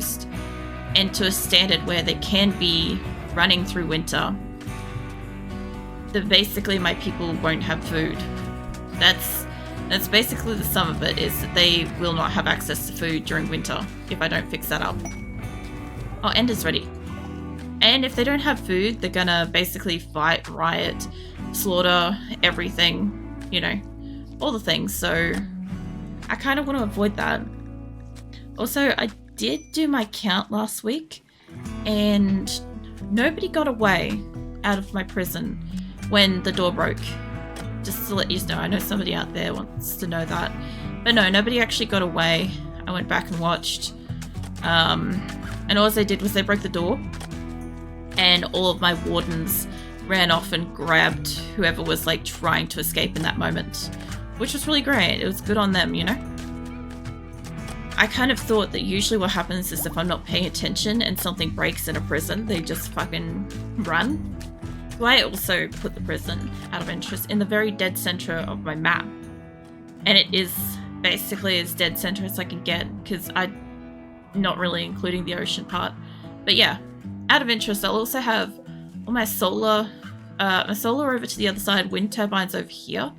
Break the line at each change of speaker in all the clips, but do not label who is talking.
outpost and to a standard where they can be running through winter, then basically my people won't have food. That's basically the sum of it, is that they will not have access to food during winter if I don't fix that up. Oh, Ender's ready. And if they don't have food, they're gonna basically fight, riot, slaughter everything, you know, all the things. So I kind of want to avoid that. Also, I did do my count last week and nobody got away out of my prison when the door broke. Just to let you know, I know somebody out there wants to know that. But no, nobody actually got away. I went back and watched. And all they did was they broke the door. And all of my wardens ran off and grabbed whoever was like trying to escape in that moment. Which was really great. It was good on them, you know? I kind of thought that usually what happens is if I'm not paying attention and something breaks in a prison, they just fucking run. So I also put the prison, out of interest, in the very dead center of my map. And it is basically as dead center as I can get, because I'm not really including the ocean part. But yeah, out of interest, I'll also have all my solar over to the other side, wind turbines over here.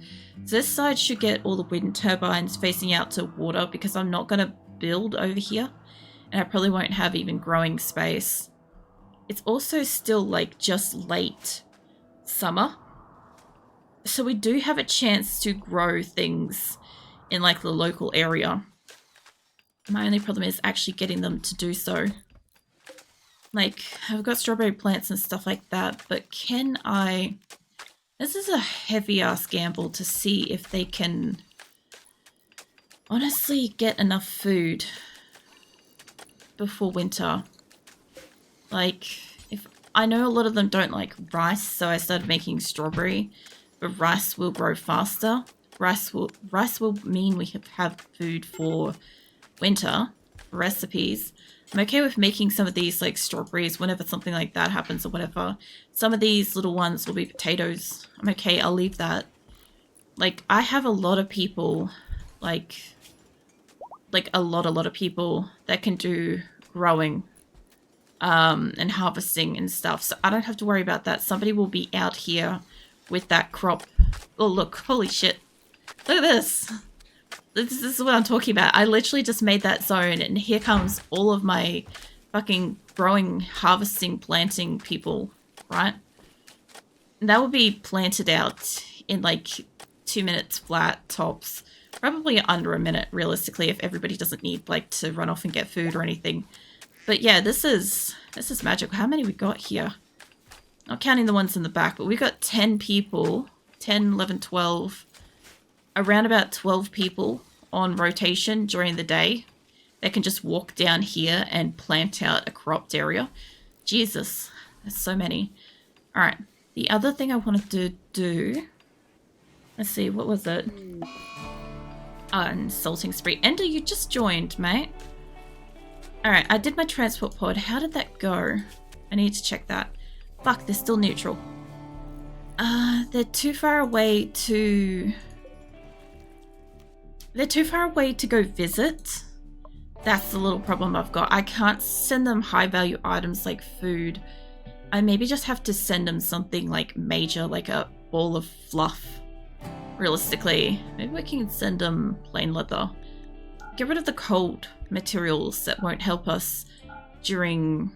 So this side should get all the wind turbines facing out to water, because I'm not going to build over here. And I probably won't have even growing space. It's also still like just late summer. So we do have a chance to grow things in like the local area. My only problem is actually getting them to do so. Like, I've got strawberry plants and stuff like that, but can I... This is a heavy-ass gamble to see if they can honestly get enough food before winter. Like, if I know a lot of them don't like rice, so I started making strawberry, but rice will grow faster. Rice will mean we have food for winter recipes. I'm okay with making some of these like strawberries whenever something like that happens or whatever. Some of these little ones will be potatoes. I'm okay, I'll leave that. Like, I have a lot of people, like a lot of people that can do growing and harvesting and stuff. So I don't have to worry about that. Somebody will be out here with that crop. Oh, look, holy shit. Look at this. This is what I'm talking about. I literally just made that zone and here comes all of my fucking growing, harvesting, planting people, right? And that will be planted out in like 2 minutes flat tops. Probably under a minute, realistically, if everybody doesn't need like to run off and get food or anything. But yeah, this is magical. How many we got here? Not counting the ones in the back, but we got 10 people. 10, 11, 12. Around about 12 people on rotation during the day. They can just walk down here and plant out a cropped area. Jesus, there's so many. All right, the other thing I wanted to do... Let's see, what was it? Insulting spree. Ender, you just joined, mate. Alright, I did my transport pod. How did that go? I need to check that. Fuck, they're still neutral. They're too far away to... They're too far away to go visit. That's the little problem I've got. I can't send them high value items like food. I maybe just have to send them something like major, like a ball of fluff. Realistically, maybe we can send them plain leather. Get rid of the cold materials that won't help us during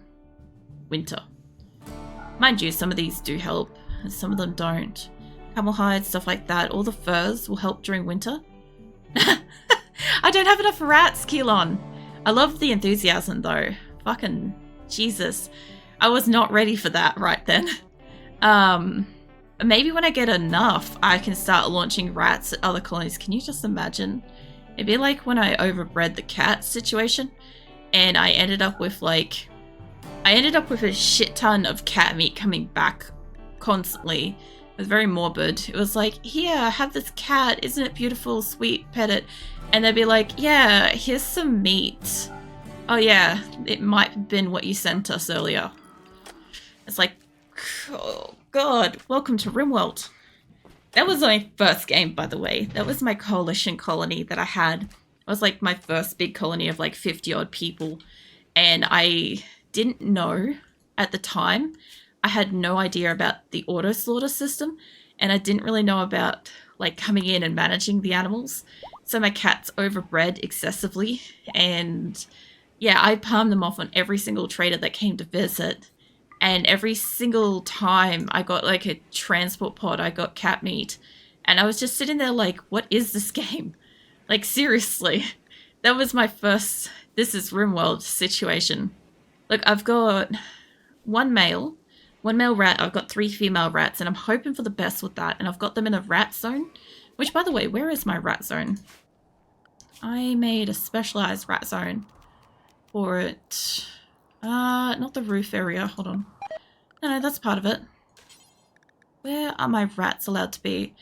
winter. Mind you, some of these do help, and some of them don't. Camel hide, stuff like that. All the furs will help during winter. I don't have enough rats, Keelon. I love the enthusiasm though. Fucking Jesus. I was not ready for that right then. Maybe when I get enough, I can start launching rats at other colonies. Can you just imagine? It'd be like when I overbred the cat situation and I ended up with a shit ton of cat meat coming back constantly. It was very morbid. It was like, here, have this cat. Isn't it beautiful? Sweet, pet it. And they'd be like, yeah, here's some meat. Oh yeah, it might have been what you sent us earlier. It's like, oh God, welcome to RimWorld. That was my first game, by the way. That was my coalition colony that I had. It was like my first big colony of like 50 odd people. and I didn't know at the time. I had no idea about the auto slaughter system, and I didn't really know about like coming in and managing the animals. So my cats overbred excessively, and yeah, I palmed them off on every single trader that came to visit. And every single time I got like a transport pod, I got cat meat. And I was just sitting there like, what is this game? Like, seriously. That was my first this is RimWorld situation. Look, I've got one male rat. I've got 3 female rats, and I'm hoping for the best with that. And I've got them in a rat zone. Which, by the way, where is my rat zone? I made a specialized rat zone for it. Not the roof area. Hold on. No, that's part of it. Where are my rats allowed to be?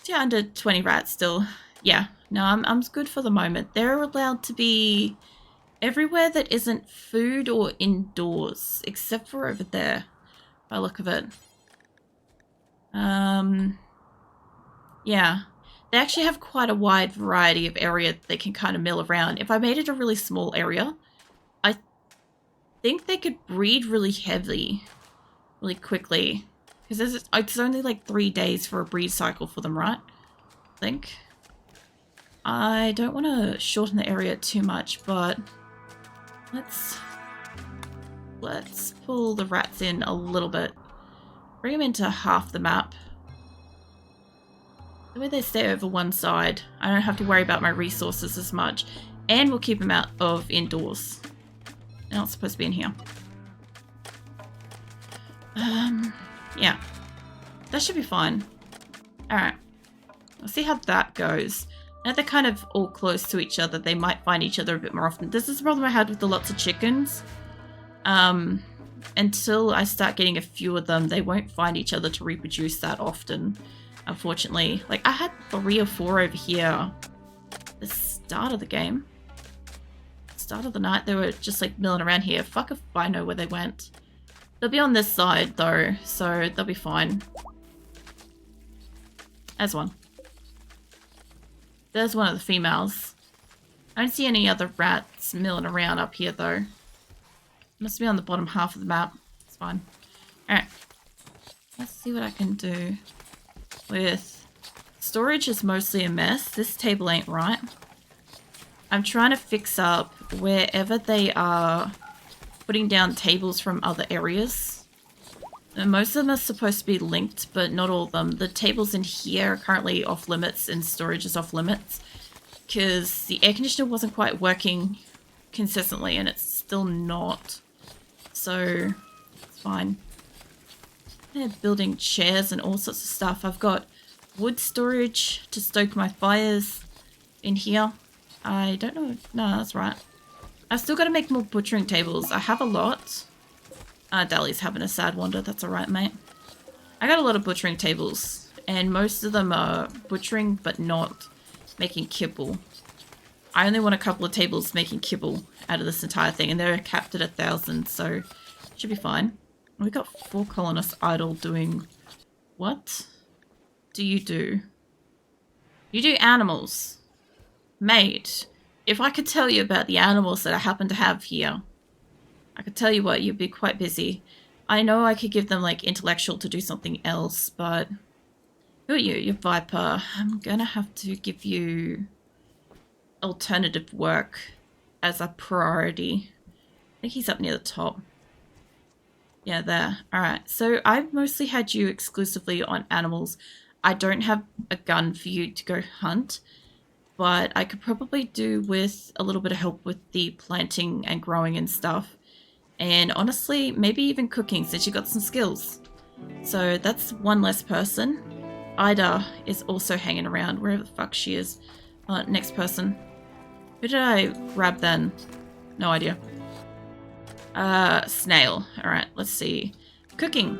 Yeah, under 20 rats still. Yeah, no, I'm good for the moment. They're allowed to be everywhere that isn't food or indoors, except for over there, by the look of it. Yeah. They actually have quite a wide variety of area they can kind of mill around. If I made it a really small area, I think they could breed really heavily, really quickly. Because it's only like 3 days for a breed cycle for them, right? I think. I don't want to shorten the area too much, but let's pull the rats in a little bit. Bring them into half the map. The way they stay over one side, I don't have to worry about my resources as much. And we'll keep them out of indoors. They're not supposed to be in here. Yeah. That should be fine. Alright. We'll see how that goes. Now they're kind of all close to each other, they might find each other a bit more often. This is the problem I had with the lots of chickens. Until I start getting a few of them, they won't find each other to reproduce that often. Unfortunately. Like, I had 3 or 4 over here at the start of the game. Start of the night, they were just like milling around here. Fuck if I know where they went. They'll be on this side though, so they'll be fine. There's one. There's one of the females. I don't see any other rats milling around up here though. Must be on the bottom half of the map. It's fine. Alright. Let's see what I can do with... Storage is mostly a mess. This table ain't right. I'm trying to fix up wherever they are putting down tables from other areas. And most of them are supposed to be linked, but not all of them. The tables in here are currently off limits and storage is off limits because the air conditioner wasn't quite working consistently and it's still not. So it's fine. They're building chairs and all sorts of stuff. I've got wood storage to stoke my fires in here. I don't know. No, that's right. I've still got to make more butchering tables. I have a lot. Dali's having a sad wander. That's alright, mate. I got a lot of butchering tables. And most of them are butchering, but not making kibble. I only want a couple of tables making kibble out of this entire thing. And they're capped at 1,000, so should be fine. We got 4 colonists idle doing... What do? You do animals. Mate, if I could tell you about the animals that I happen to have here, I could tell you what, you'd be quite busy. I know I could give them, like, intellectual to do something else, but... Who are you? You're Viper. I'm gonna have to give you alternative work as a priority. I think he's up near the top. Yeah, there. Alright, so I've mostly had you exclusively on animals. I don't have a gun for you to go hunt, but I could probably do with a little bit of help with the planting and growing and stuff. And honestly, maybe even cooking since you got some skills. So that's one less person. Ida is also hanging around, wherever the fuck she is. Next person. Who did I grab then? No idea. Snail. Alright, let's see. Cooking.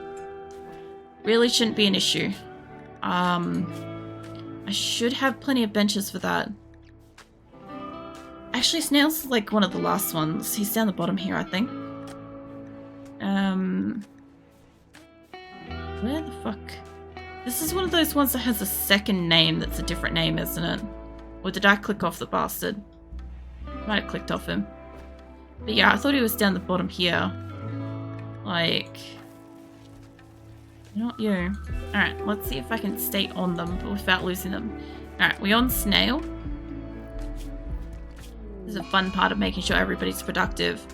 Really shouldn't be an issue. I should have plenty of benches for that. Actually, Snail's like one of the last ones. He's down the bottom here, I think. Where the fuck? This is one of those ones that has a second name that's a different name, isn't it? Or did I click off the bastard? Might have clicked off him. But yeah, I thought he was down the bottom here. Like... Not you. Alright, let's see if I can stay on them but without losing them. Alright, we're on snail. This is a fun part of making sure everybody's productive.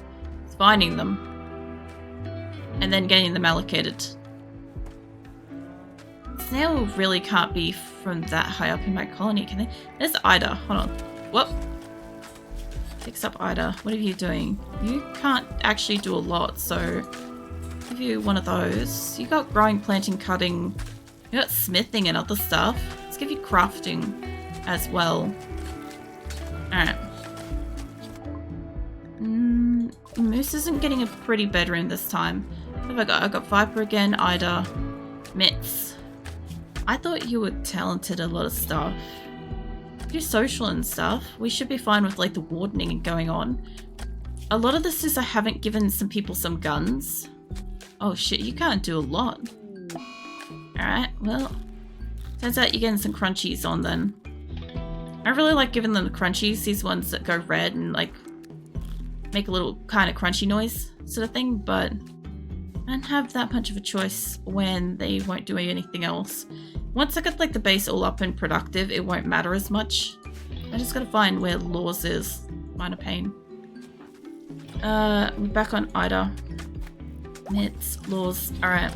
It's finding them. And then getting them allocated. Snail really can't be from that high up in my colony, can they? There's Ida. Hold on. Whoop. Fix up Ida. What are you doing? You can't actually do a lot, so... give you one of those. You got growing, planting, cutting. You got smithing and other stuff. Let's give you crafting as well. Alright. Moose isn't getting a pretty bedroom this time. What have I got? I got Viper again, Ida, Mitts. I thought you were talented at a lot of stuff. Do social and stuff. We should be fine with like the wardening going on. A lot of this is I haven't given some people some guns. Oh shit, you can't do a lot. Alright, well, turns out you're getting some crunchies on then. I really like giving them the crunchies, these ones that go red and like make a little kind of crunchy noise sort of thing, but I don't have that much of a choice when they won't do anything else. Once I get like the base all up and productive, it won't matter as much. I just gotta find where Laws is. Minor pain. We're back on Ida. Mitts, Laws. Alright.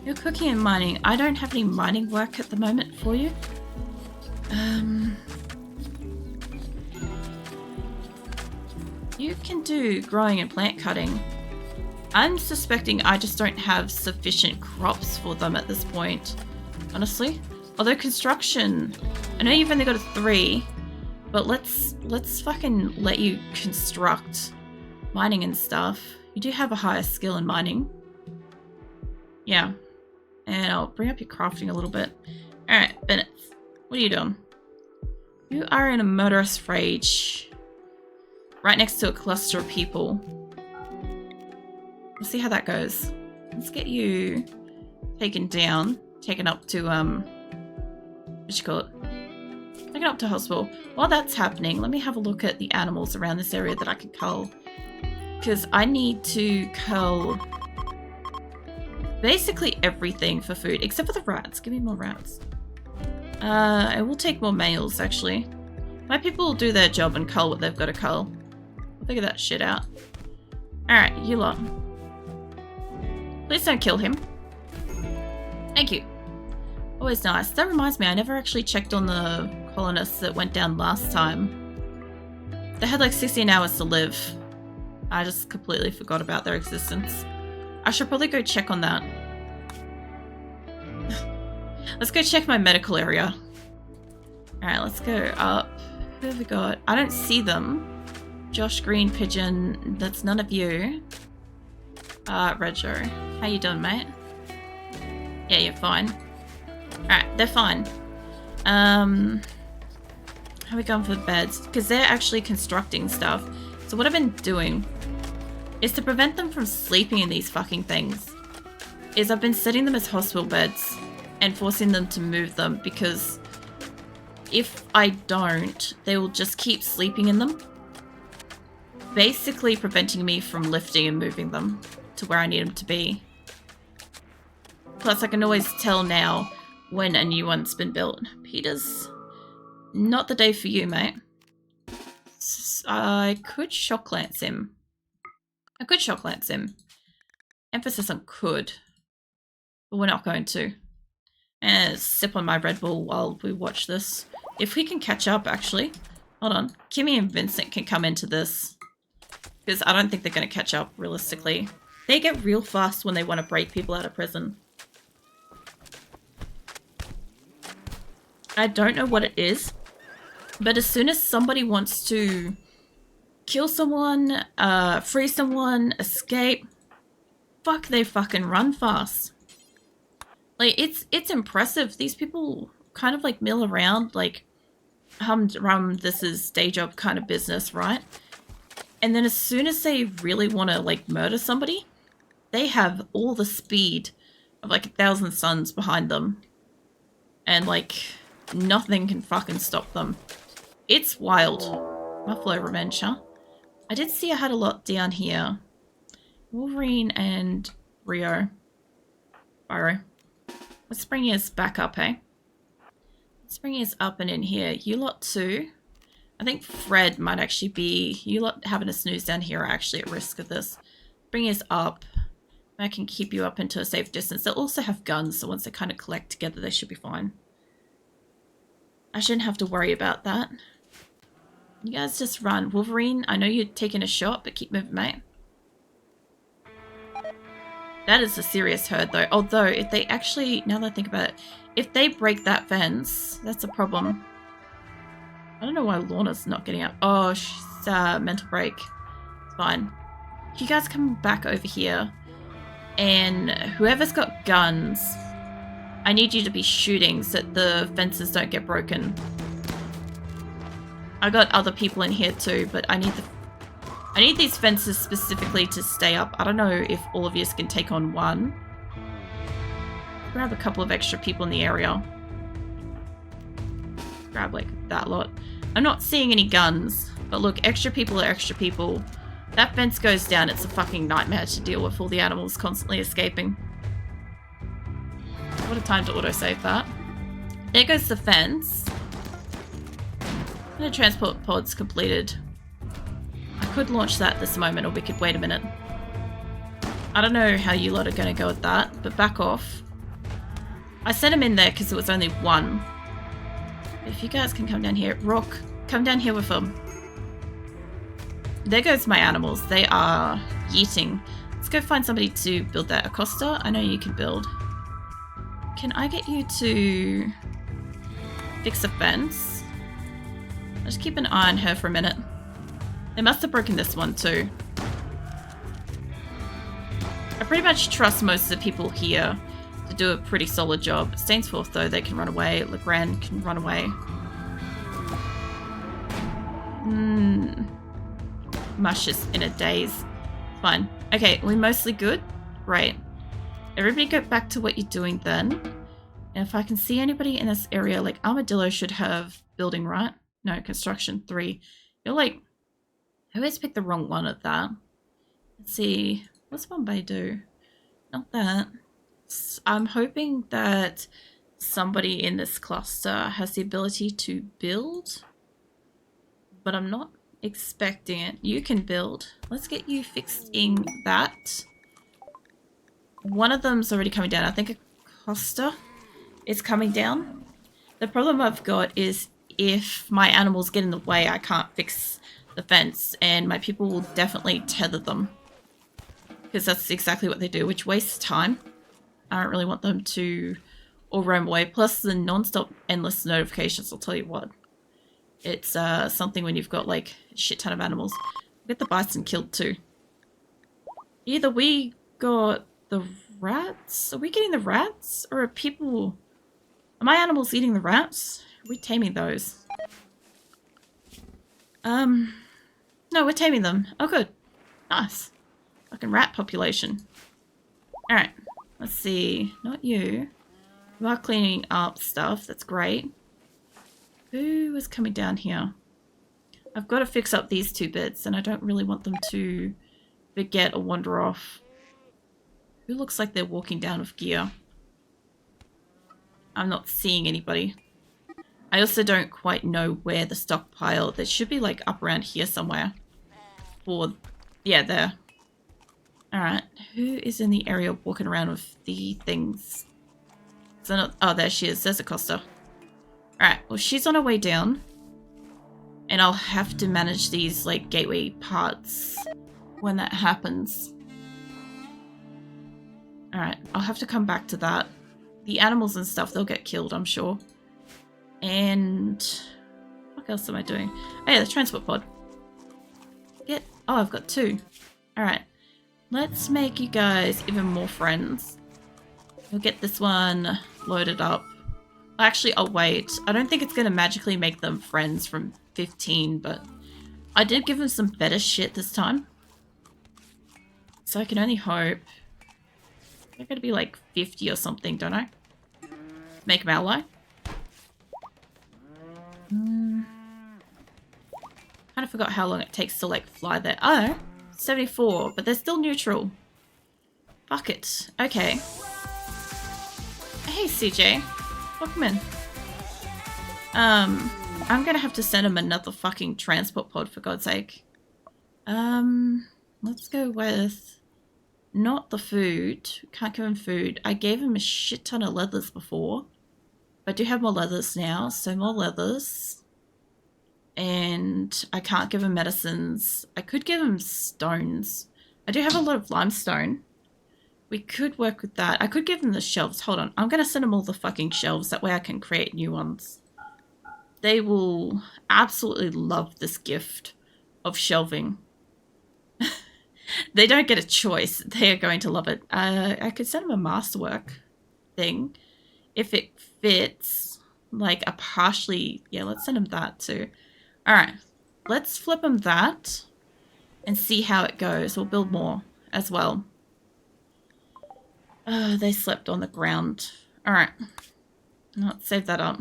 You're cooking and mining. I don't have any mining work at the moment for you. You can do growing and plant cutting. I'm suspecting I just don't have sufficient crops for them at this point, honestly. Although construction, I know you've only got a 3, but let's fucking let you construct mining and stuff. You do have a higher skill in mining. Yeah. And I'll bring up your crafting a little bit. Alright, Bennett. What are you doing? You are in a murderous rage. Right next to a cluster of people. We'll see how that goes. Let's get you taken down. Taken up to, what you call it? Taken up to hospital. While that's happening, let me have a look at the animals around this area that I can cull. Because I need to cull basically everything for food, except for the rats. Give me more rats. I will take more males, actually. My people will do their job and cull what they've got to cull. I'll figure that shit out. Alright, you lot. Please don't kill him. Thank you. Always nice. That reminds me, I never actually checked on the colonists that went down last time. They had like 16 hours to live. I just completely forgot about their existence. I should probably go check on that. Let's go check my medical area. Alright, let's go up. Who have we got? I don't see them. Josh Green Pigeon, that's none of you. Rego, how you doing, mate? Yeah, you're fine. Alright, they're fine. How are we going for the beds? Because they're actually constructing stuff. So what I've been doing is to prevent them from sleeping in these fucking things. Is I've been setting them as hospital beds and forcing them to move them, because if I don't, they will just keep sleeping in them. Basically preventing me from lifting and moving them to where I need them to be. Plus I can always tell now when a new one's been built. Peter's not the day for you, mate. I could shock lance him. Emphasis on could. But we're not going to. And sip on my Red Bull while we watch this. If we can catch up, actually. Hold on. Kimmy and Vincent can come into this. Because I don't think they're going to catch up, realistically. They get real fast when they want to break people out of prison. I don't know what it is. But as soon as somebody wants to kill someone, free someone, escape, fuck, they fucking run fast. Like, it's impressive. These people kind of like mill around, like, humdrum, this is day job kind of business, right? And then as soon as they really want to, like, murder somebody, they have all the speed of, like, 1,000 suns behind them. And, like, nothing can fucking stop them. It's wild. Muffalo revenge, huh? I did see I had a lot down here. Wolverine and Rio. Byro. Let's bring yours back up, hey? Let's bring yours up and in here. You lot too. I think Fred might actually be... You lot having a snooze down here are actually at risk of this. Bring yours up. I can keep you up into a safe distance. They'll also have guns, so once they kind of collect together, they should be fine. I shouldn't have to worry about that. You guys just run. Wolverine, I know you're taking a shot, but keep moving, mate. That is a serious herd, though. Although, if they actually, now that I think about it, if they break that fence, that's a problem. I don't know why Lorna's not getting up. Oh, she's mental break. It's fine. You guys come back over here. And whoever's got guns, I need you to be shooting so that the fences don't get broken. I got other people in here too, but I need these fences specifically to stay up. I don't know if all of you can take on one. Grab a couple of extra people in the area. Grab like that lot. I'm not seeing any guns, but look, extra people are extra people. That fence goes down, it's a fucking nightmare to deal with all the animals constantly escaping. What a time to autosave that. There goes the fence. The transport pod's completed. I could launch that this moment, or we could wait a minute. I don't know how you lot are going to go with that, but back off. I sent him in there because it was only one. If you guys can come down here. Rock, come down here with them. There goes my animals. They are yeeting. Let's go find somebody to build that. Acosta, I know you can build. Can I get you to fix a fence? I'll just keep an eye on her for a minute. They must have broken this one too. I pretty much trust most of the people here to do a pretty solid job. Stainsforth though, they can run away. Legrand can run away. Mush is in a daze. Fine. Okay, we're mostly good. Great. Everybody go back to what you're doing then. And if I can see anybody in this area, like Armadillo should have building, right? No, construction 3. You're like, I always pick the wrong one at that. Let's see. What's Bombay do? Not that. I'm hoping that somebody in this cluster has the ability to build. But I'm not expecting it. You can build. Let's get you fixing that. One of them's already coming down. I think Acosta is coming down. The problem I've got is if my animals get in the way, I can't fix the fence, and my people will definitely tether them. Because that's exactly what they do, which wastes time. I don't really want them to all roam away. Plus the non-stop endless notifications, I'll tell you what. It's something when you've got like a shit ton of animals. Get the bison killed too. Either we got the rats? Are we getting the rats? Or are people... Are my animals eating the rats? Are we taming those? No, we're taming them. Oh, good. Nice. Fucking rat population. Alright. Let's see. Not you. You are cleaning up stuff. That's great. Who is coming down here? I've got to fix up these two bits, and I don't really want them to forget or wander off. Who looks like they're walking down with gear? I'm not seeing anybody. I also don't quite know where the stockpile... There should be like up around here somewhere. Or... Yeah, there. Alright. Who is in the area walking around with the things? So not, oh, there she is. There's Acosta. Alright, well she's on her way down. And I'll have to manage these like gateway parts when that happens. Alright, I'll have to come back to that. The animals and stuff, they'll get killed, I'm sure. And... What else am I doing? Oh yeah, the transport pod. Oh, I've got 2. Alright. Let's make you guys even more friends. We'll get this one loaded up. Actually, I'll wait. I don't think it's going to magically make them friends from 15, but I did give them some better shit this time. So I can only hope. They're going to be like 50 or something, don't I? Make them ally. Kind of forgot how long it takes to like fly there. Oh, 74, but they're still neutral. Fuck it. Okay. Hey, CJ. Welcome in. I'm gonna have to send him another fucking transport pod for God's sake. Let's go with not the food. Can't give him food. I gave him a shit ton of leathers before. I do have more leathers now, so more leathers. And I can't give him medicines. I could give him stones. I do have a lot of limestone. We could work with that. I could give him the shelves. Hold on. I'm going to send him all the fucking shelves. That way I can create new ones. They will absolutely love this gift of shelving. They don't get a choice. They are going to love it. I could send him a masterwork thing. If it fits, like a partially... Yeah, let's send him that too. Alright. Let's flip him that and see how it goes. We'll build more as well. They slept on the ground. Alright. Let's save that up.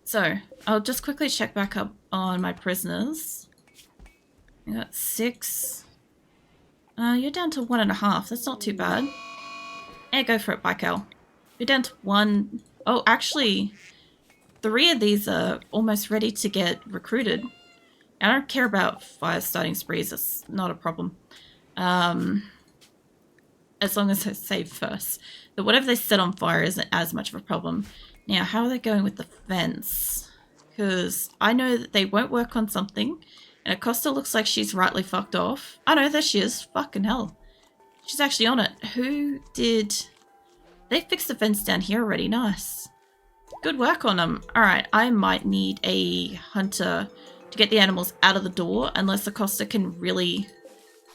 So, I'll just quickly check back up on my prisoners. I got 6. You're down to 1.5. That's not too bad. Yeah, go for it, Bikel. You're down to 1. Oh, actually, 3 of these are almost ready to get recruited. I don't care about fire starting sprees. That's not a problem. As long as they're safe first. But whatever they set on fire isn't as much of a problem. Now, how are they going with the fence? Because I know that they won't work on something. And Acosta looks like she's rightly fucked off. Oh no, there she is. Fucking hell. She's actually on it. Who did... They fixed the fence down here already. Nice. Good work on them. Alright, I might need a hunter to get the animals out of the door. Unless Acosta can really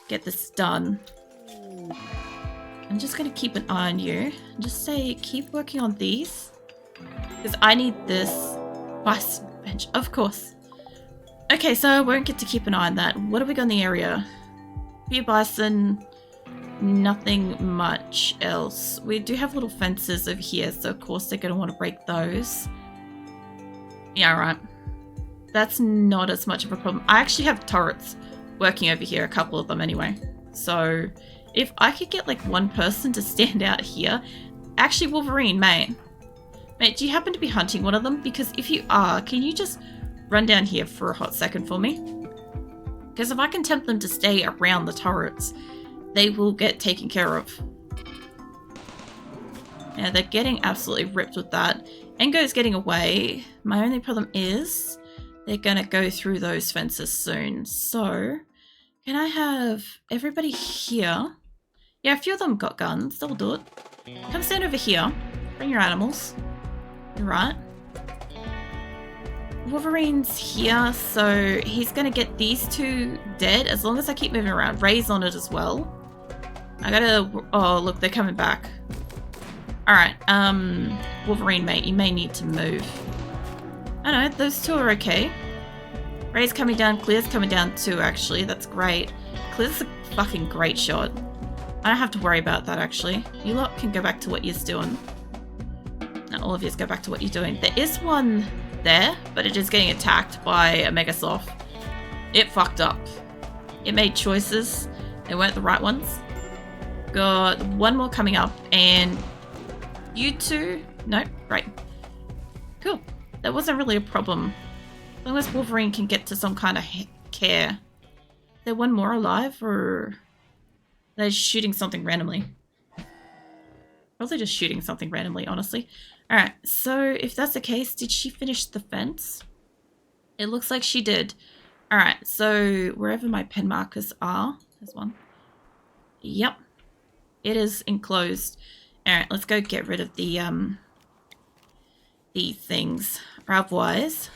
get this done. I'm just going to keep an eye on you. Just say, keep working on these. Because I need this bison bench. Of course. Okay, so I won't get to keep an eye on that. What have we got in the area? Few bison. Nothing much else. We do have little fences over here, so of course they're going to want to break those. Yeah, right. That's not as much of a problem. I actually have turrets working over here, a couple of them anyway. So if I could get like one person to stand out here. Actually, Wolverine, mate. Mate, do you happen to be hunting one of them? Because if you are, can you just run down here for a hot second for me? Because if I can tempt them to stay around the turrets, they will get taken care of. Yeah, they're getting absolutely ripped with that. Engo's getting away. My only problem is they're going to go through those fences soon. So, can I have everybody here? Yeah, a few of them got guns. They'll do it. Come stand over here. Bring your animals. You're right. Wolverine's here, so he's going to get these 2 dead as long as I keep moving around. Ray's on it as well. I gotta... Oh, look, they're coming back. Alright, Wolverine, mate, you may need to move. I know, those 2 are okay. Ray's coming down, Clear's coming down too, actually. That's great. Clear's a fucking great shot. I don't have to worry about that, actually. You lot can go back to what you're doing. Now, all of you go back to what you're doing. There is one there, but it is getting attacked by a Megasoft. It fucked up. It made choices. They weren't the right ones. Got one more coming up, and you 2... Nope, great. Cool. That wasn't really a problem. As long as Wolverine can get to some kind of care. Is there one more alive, or... They're shooting something randomly. Probably just shooting something randomly, honestly. Alright, so if that's the case, did she finish the fence? It looks like she did. Alright, so wherever my pen markers are, there's one. Yep. It is enclosed. Alright, let's go get rid of the things. Otherwise,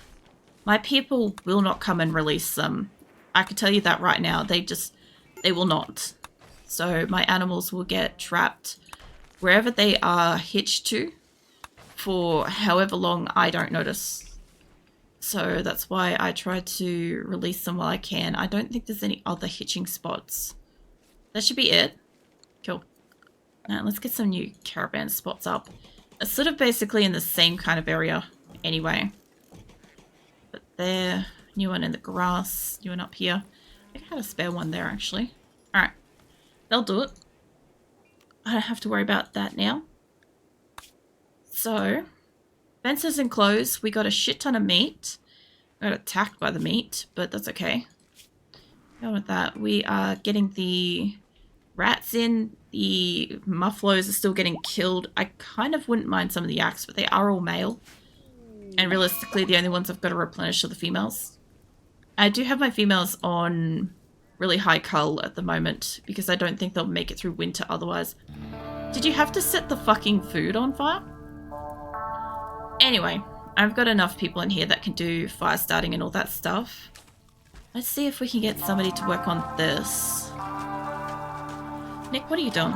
my people will not come and release them. I can tell you that right now. They will not. So my animals will get trapped wherever they are hitched to for however long I don't notice. So that's why I try to release them while I can. I don't think there's any other hitching spots. That should be it. Cool. Now let's get some new caravan spots up. It's sort of basically in the same kind of area anyway. But there, New one in the grass. New one up here. I think I had a spare one there, actually. Alright. They'll do it. I don't have to worry about that now. So, fences enclosed. We got a shit ton of meat. Got attacked by the meat, but that's okay. Go with that. We are getting the rats in. The muffaloes are still getting killed. I kind of wouldn't mind some of the yaks, but they are all male. And realistically, the only ones I've got to replenish are the females. I do have my females on really high cull at the moment because I don't think they'll make it through winter otherwise. Did you have to set the fucking food on fire? Anyway, I've got enough people in here that can do fire starting and all that stuff. Let's see if we can get somebody to work on this. Nick, what are you doing?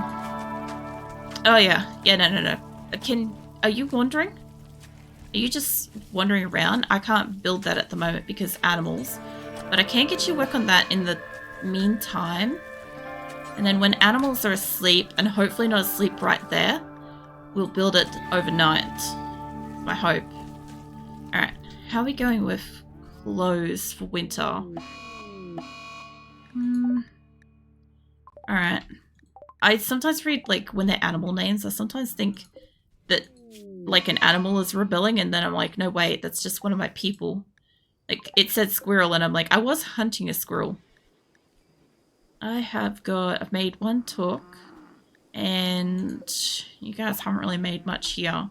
Oh yeah. Yeah, no. Are you wandering? Are you just wandering around? I can't build that at the moment because animals. But I can get you work on that in the meantime. And then when animals are asleep, and hopefully not asleep right there, we'll build it overnight. That's my hope. Alright, how are we going with clothes for winter? Alright. I sometimes read, like, when they're animal names, I sometimes think that, like, an animal is rebelling, and then I'm like, no, wait, that's just one of my people. Like, it said squirrel, and I'm like, I was hunting a squirrel. I've made one talk, and you guys haven't really made much here.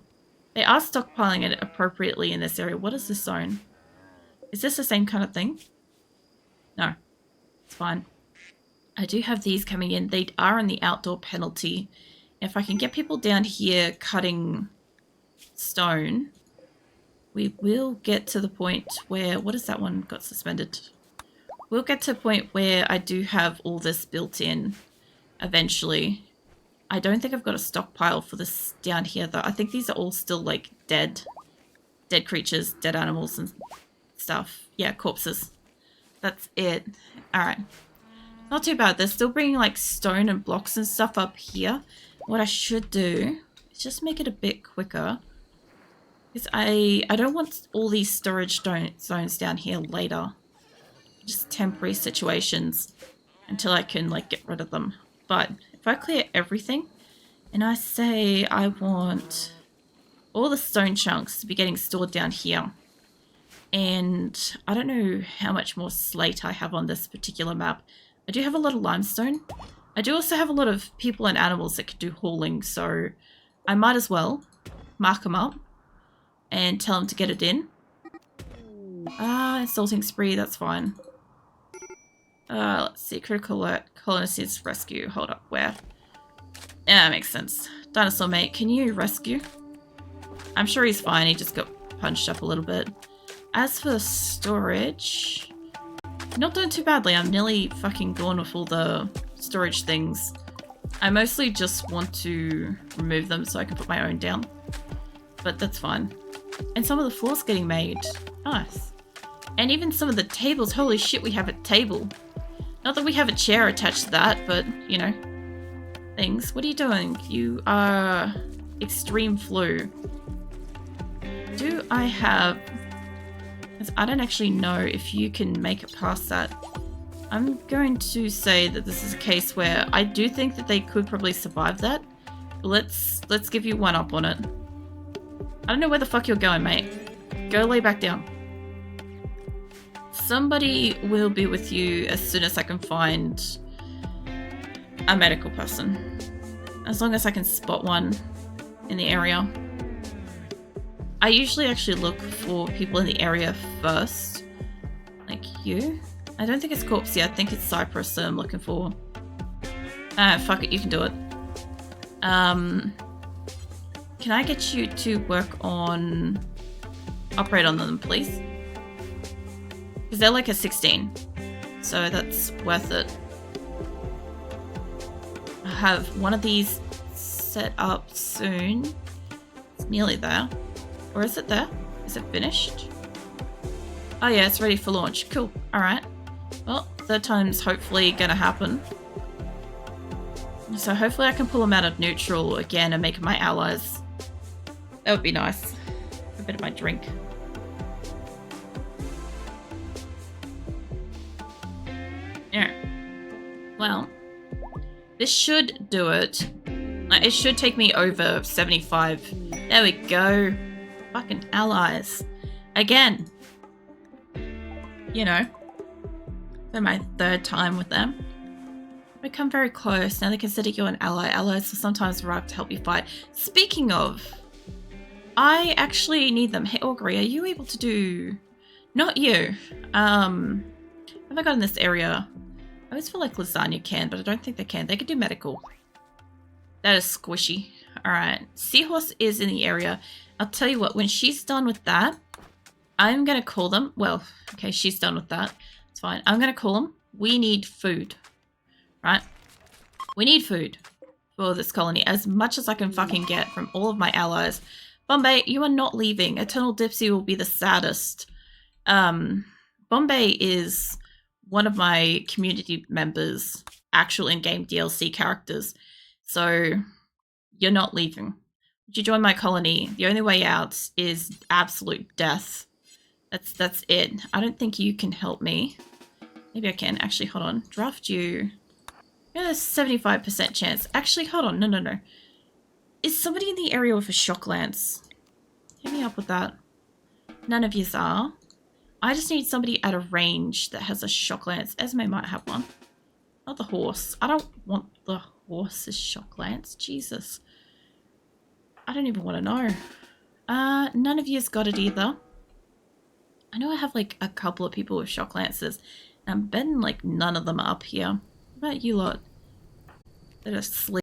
They are stockpiling it appropriately in this area. What is this zone? Is this the same kind of thing? No, it's fine. I do have these coming in. They are in the outdoor penalty. If I can get people down here cutting stone, we will get to the point where... What is that one got suspended? We'll get to a point where I do have all this built in eventually. I don't think I've got a stockpile for this down here though. I think these are all still like dead creatures, dead animals and stuff. Yeah, corpses. That's it. Alright. Not too bad. They're still bringing like stone and blocks and stuff up here. What I should do is just make it a bit quicker. Because I don't want all these storage zones down here later. Just temporary situations until I can like get rid of them. But if I clear everything and I say I want all the stone chunks to be getting stored down here, and I don't know how much more slate I have on this particular map. I do have a lot of limestone. I do also have a lot of people and animals that could do hauling, so I might as well mark them up and tell them to get it in. Insulting spree, that's fine. Let's see, critical alert, colonist is rescue. Hold up, where? Yeah, that makes sense. Dinosaur mate, can you rescue? I'm sure he's fine, he just got punched up a little bit. As for storage, not doing too badly. I'm nearly fucking gone with all the storage things. I mostly just want to remove them so I can put my own down. But that's fine. And some of the floors getting made. Nice. And even some of the tables. Holy shit, we have a table. Not that we have a chair attached to that, but, you know, things. What are you doing? You are extreme flu. Do I have... I don't actually know if you can make it past that. I'm going to say that this is a case where I do think that they could probably survive that. Let's give you one up on it. I don't know where the fuck you're going, mate. Go lay back down. Somebody will be with you as soon as I can find a medical person. As long as I can spot one in the area. I usually actually look for people in the area first. Like you. I don't think it's Corpsey, I think it's Cypress that I'm looking for. Fuck it, you can do it. Can I get you to work on... operate on them, please? Because they're like a 16. So that's worth it. I have one of these set up soon. It's nearly there. Or is it there? Is it finished? Oh yeah, it's ready for launch. Cool. Alright. Well, third time's hopefully gonna happen. So hopefully I can pull them out of neutral again and make them my allies. That would be nice. A bit of my drink. Well, this should do it. It should take me over 75. There we go. Fucking allies. Again. You know. For my third time with them. We come very close. Now they consider you an ally. Allies will sometimes arrive to help you fight. Speaking of, I actually need them. Hey, Augury, are you able to do... Not you. Have I got in this area? I always feel like lasagna can, but I don't think they can. They could do medical. That is squishy. Alright. Seahorse is in the area. I'll tell you what, when she's done with that, I'm going to call them. Well, okay, she's done with that. It's fine. I'm going to call them. We need food. Right? We need food for this colony. As much as I can fucking get from all of my allies. Bombay, you are not leaving. Eternal Dipsy will be the saddest. Bombay is one of my community members, actual in-game DLC characters. So, you're not leaving. Would you join my colony? The only way out is absolute death. That's it. I don't think you can help me. Maybe I can. Actually, hold on. Draft you. Yeah, 75% chance. Actually, hold on. No. Is somebody in the area with a shock lance? Hit me up with that. None of yous are. I just need somebody at a range that has a shock lance. Esme might have one. Not the horse. I don't want the horse's shock lance. Jesus. I don't even want to know. None of yous got it either. I know I have like a couple of people with shock lances. And I'm betting like none of them are up here. What about you lot that are asleep?